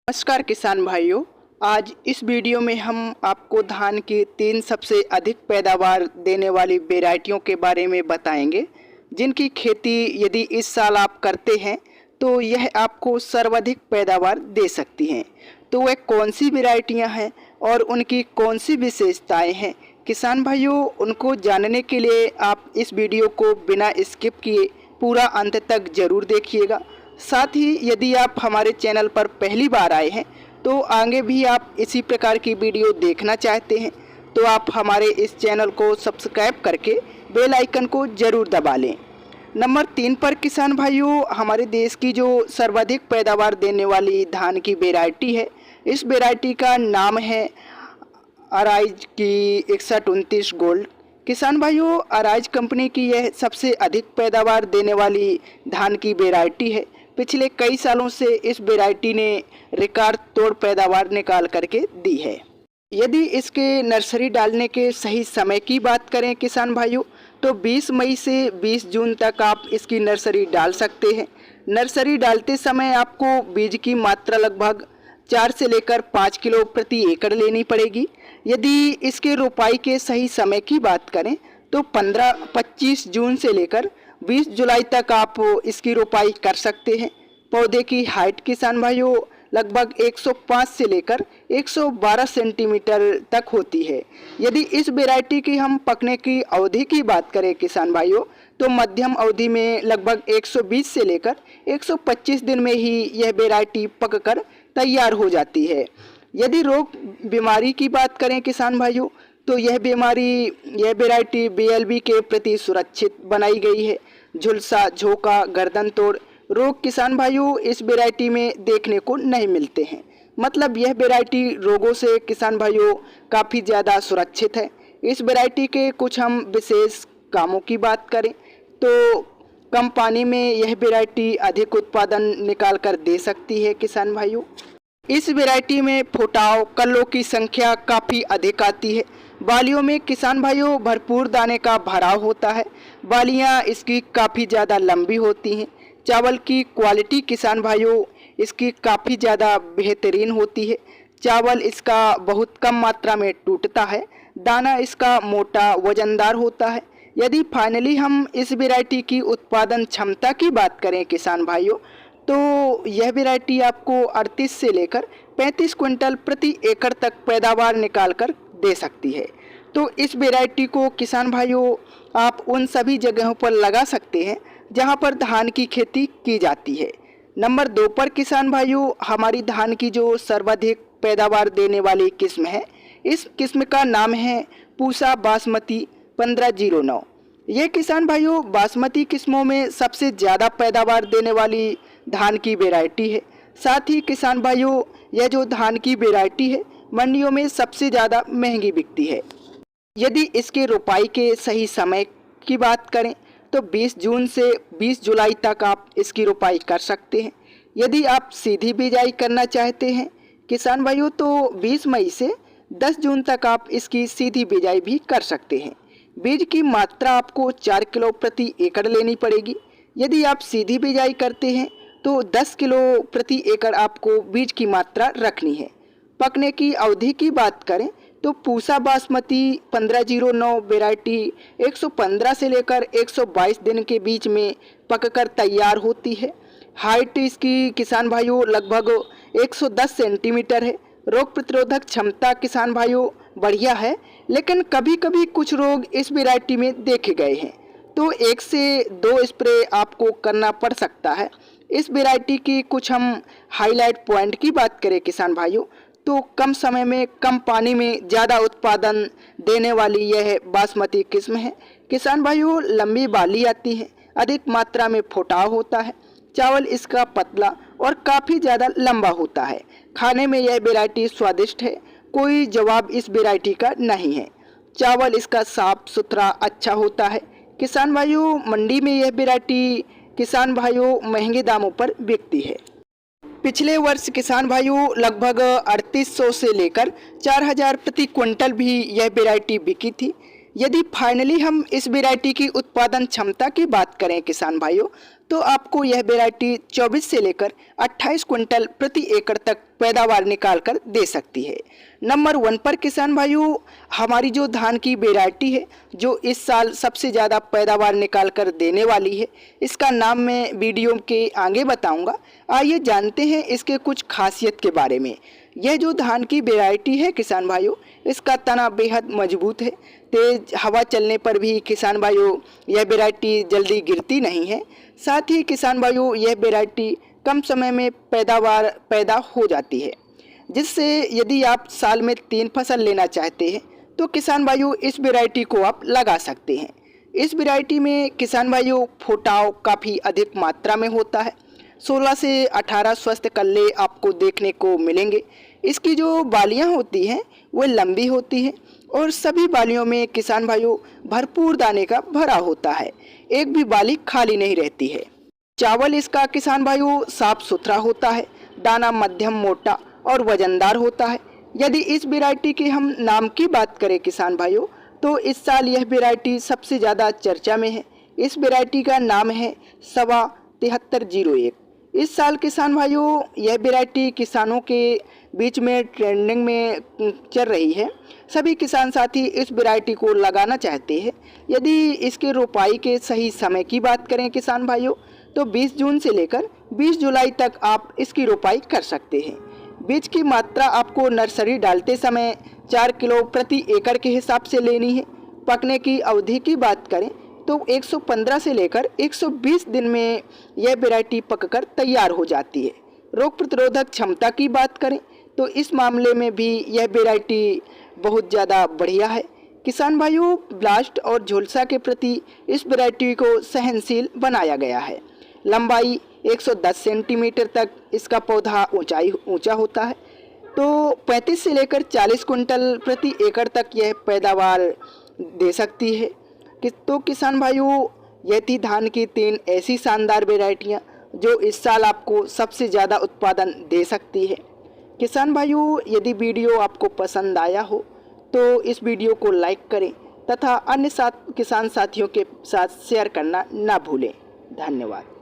नमस्कार किसान भाइयों। आज इस वीडियो में हम आपको धान की 3 सबसे अधिक पैदावार देने वाली वैरायटियों के बारे में बताएंगे, जिनकी खेती यदि इस साल आप करते हैं तो यह आपको सर्वाधिक पैदावार दे सकती हैं। तो वह कौन सी वैरायटियां हैं और उनकी कौन सी विशेषताएं हैं, किसान भाइयों उनको जानने के लिए आप इस वीडियो को बिना स्किप किए पूरा अंत तक ज़रूर देखिएगा। साथ ही यदि आप हमारे चैनल पर पहली बार आए हैं तो आगे भी आप इसी प्रकार की वीडियो देखना चाहते हैं तो आप हमारे इस चैनल को सब्सक्राइब करके बेल आइकन को ज़रूर दबा लें। नंबर 3 पर किसान भाइयों, हमारे देश की जो सर्वाधिक पैदावार देने वाली धान की वैरायटी है, इस वैरायटी का नाम है अराइज की 6129 गोल्ड। किसान भाइयों, अराइज कंपनी की यह सबसे अधिक पैदावार देने वाली धान की वैरायटी है। पिछले कई सालों से इस वैरायटी ने रिकॉर्ड तोड़ पैदावार निकाल करके दी है। यदि इसके नर्सरी डालने के सही समय की बात करें किसान भाइयों, तो 20 मई से 20 जून तक आप इसकी नर्सरी डाल सकते हैं। नर्सरी डालते समय आपको बीज की मात्रा लगभग 4 से लेकर 5 किलो प्रति एकड़ लेनी पड़ेगी। यदि इसके रोपाई के सही समय की बात करें तो 25 जून से लेकर 20 जुलाई तक आप इसकी रोपाई कर सकते हैं। पौधे की हाइट किसान भाइयों लगभग 105 से लेकर 112 सेंटीमीटर तक होती है। यदि इस वैरायटी की हम पकने की अवधि की बात करें किसान भाइयों, तो मध्यम अवधि में लगभग 120 से लेकर 125 दिन में ही यह वैरायटी पककर तैयार हो जाती है। यदि रोग बीमारी की बात करें किसान भाइयों, तो यह वैरायटी BLB के प्रति सुरक्षित बनाई गई है। झुलसा, झोंका, गर्दन तोड़ रोग किसान भाइयों इस वैरायटी में देखने को नहीं मिलते हैं। मतलब यह वैरायटी रोगों से किसान भाइयों काफ़ी ज़्यादा सुरक्षित है। इस वैरायटी के कुछ हम विशेष कामों की बात करें तो कम पानी में यह वैरायटी अधिक उत्पादन निकाल कर दे सकती है किसान भाइयों। इस वैरायटी में फुटाव, कल्लों की संख्या काफ़ी अधिक आती है। बालियों में किसान भाइयों भरपूर दाने का भराव होता है। बालियां इसकी काफ़ी ज़्यादा लंबी होती हैं। चावल की क्वालिटी किसान भाइयों इसकी काफ़ी ज़्यादा बेहतरीन होती है। चावल इसका बहुत कम मात्रा में टूटता है। दाना इसका मोटा वजनदार होता है। यदि फाइनली हम इस वैरायटी की उत्पादन क्षमता की बात करें किसान भाइयों, तो यह वैरायटी आपको 38 से लेकर 35 क्विंटल प्रति एकड़ तक पैदावार निकाल कर दे सकती है। तो इस वैरायटी को किसान भाइयों आप उन सभी जगहों पर लगा सकते हैं जहां पर धान की खेती की जाती है। नंबर 2 पर किसान भाइयों, हमारी धान की जो सर्वाधिक पैदावार देने वाली किस्म है, इस किस्म का नाम है पूसा बासमती 1509। ये किसान भाइयों बासमती किस्मों में सबसे ज़्यादा पैदावार देने वाली धान की वैरायटी है। साथ ही किसान भाइयों यह जो धान की वैरायटी है मंडियों में सबसे ज़्यादा महंगी बिकती है। यदि इसके रोपाई के सही समय की बात करें तो 20 जून से 20 जुलाई तक आप इसकी रोपाई कर सकते हैं। यदि आप सीधी बिजाई करना चाहते हैं किसान भाइयों, तो 20 मई से 10 जून तक आप इसकी सीधी बिजाई भी कर सकते हैं। बीज की मात्रा आपको 4 किलो प्रति एकड़ लेनी पड़ेगी। यदि आप सीधी बिजाई करते हैं तो 10 किलो प्रति एकड़ आपको बीज की मात्रा रखनी है। पकने की अवधि की बात करें तो पूसा बासमती 1509 वैरायटी 115 से लेकर 122 दिन के बीच में पककर तैयार होती है। हाइट इसकी किसान भाइयों लगभग 110 सेंटीमीटर है। रोग प्रतिरोधक क्षमता किसान भाइयों बढ़िया है, लेकिन कभी कभी कुछ रोग इस वैरायटी में देखे गए हैं, तो 1 से 2 स्प्रे आपको करना पड़ सकता है। इस वैरायटी की कुछ हम हाईलाइट पॉइंट की बात करें किसान भाइयों, तो कम समय में कम पानी में ज़्यादा उत्पादन देने वाली यह बासमती किस्म है। किसान भाइयों लंबी बाली आती है, अधिक मात्रा में फुटाव होता है। चावल इसका पतला और काफ़ी ज़्यादा लंबा होता है। खाने में यह वैरायटी स्वादिष्ट है, कोई जवाब इस वैरायटी का नहीं है। चावल इसका साफ सुथरा अच्छा होता है। किसान भाइयों मंडी में यह वैरायटी किसान भाइयों महंगे दामों पर बिकती है। पिछले वर्ष किसान भाइयों लगभग 3800 से लेकर 4000 प्रति क्विंटल भी यह वैरायटी बिकी थी। यदि फाइनली हम इस वैरायटी की उत्पादन क्षमता की बात करें किसान भाइयों, तो आपको यह वैरायटी 24 से लेकर 28 क्विंटल प्रति एकड़ तक पैदावार निकाल कर दे सकती है। नंबर 1 पर किसान भाइयों हमारी जो धान की वैरायटी है जो इस साल सबसे ज़्यादा पैदावार निकाल कर देने वाली है, इसका नाम मैं वीडियो के आगे बताऊंगा। आइए जानते हैं इसके कुछ खासियत के बारे में। यह जो धान की वैरायटी है किसान भाइयों, इसका तना बेहद मजबूत है। तेज हवा चलने पर भी किसान भाइयों यह वैरायटी जल्दी गिरती नहीं है। साथ ही किसान भाइयों यह वैरायटी कम समय में पैदा हो जाती है, जिससे यदि आप साल में 3 फसल लेना चाहते हैं तो किसान भाइयों इस वैरायटी को आप लगा सकते हैं। इस वैरायटी में किसान भाइयों फुटाव काफ़ी अधिक मात्रा में होता है। 16 से 18 स्वस्थ कल्ले आपको देखने को मिलेंगे। इसकी जो बालियां होती हैं वो लंबी होती हैं और सभी बालियों में किसान भाइयों भरपूर दाने का भरा होता है, एक भी बाली खाली नहीं रहती है। चावल इसका किसान भाइयों साफ सुथरा होता है, दाना मध्यम मोटा और वजनदार होता है। यदि इस वैरायटी के हम नाम की बात करें किसान भाइयों तो इस साल यह वैरायटी सबसे ज़्यादा चर्चा में है। इस वैरायटी का नाम है सवा 7301। इस साल किसान भाइयों यह वैरायटी किसानों के बीच में ट्रेंडिंग में चल रही है। सभी किसान साथी इस वैरायटी को लगाना चाहते हैं। यदि इसके रोपाई के सही समय की बात करें किसान भाइयों तो 20 जून से लेकर 20 जुलाई तक आप इसकी रोपाई कर सकते हैं। बीज की मात्रा आपको नर्सरी डालते समय 4 किलो प्रति एकड़ के हिसाब से लेनी है। पकने की अवधि की बात करें तो 115 से लेकर 120 दिन में यह वैरायटी पककर तैयार हो जाती है। रोग प्रतिरोधक क्षमता की बात करें तो इस मामले में भी यह वैरायटी बहुत ज़्यादा बढ़िया है। किसान भाइयों ब्लास्ट और झुलसा के प्रति इस वैरायटी को सहनशील बनाया गया है। लंबाई 110 सेंटीमीटर तक इसका पौधा ऊंचा होता है। तो 35 से लेकर 40 कुंटल प्रति एकड़ तक यह पैदावार दे सकती है। तो किसान भाइयों यह थी धान की 3 ऐसी शानदार वैरायटियाँ जो इस साल आपको सबसे ज़्यादा उत्पादन दे सकती है। किसान भाइयों यदि वीडियो आपको पसंद आया हो तो इस वीडियो को लाइक करें तथा अन्य किसान साथियों के साथ शेयर करना ना भूलें। धन्यवाद।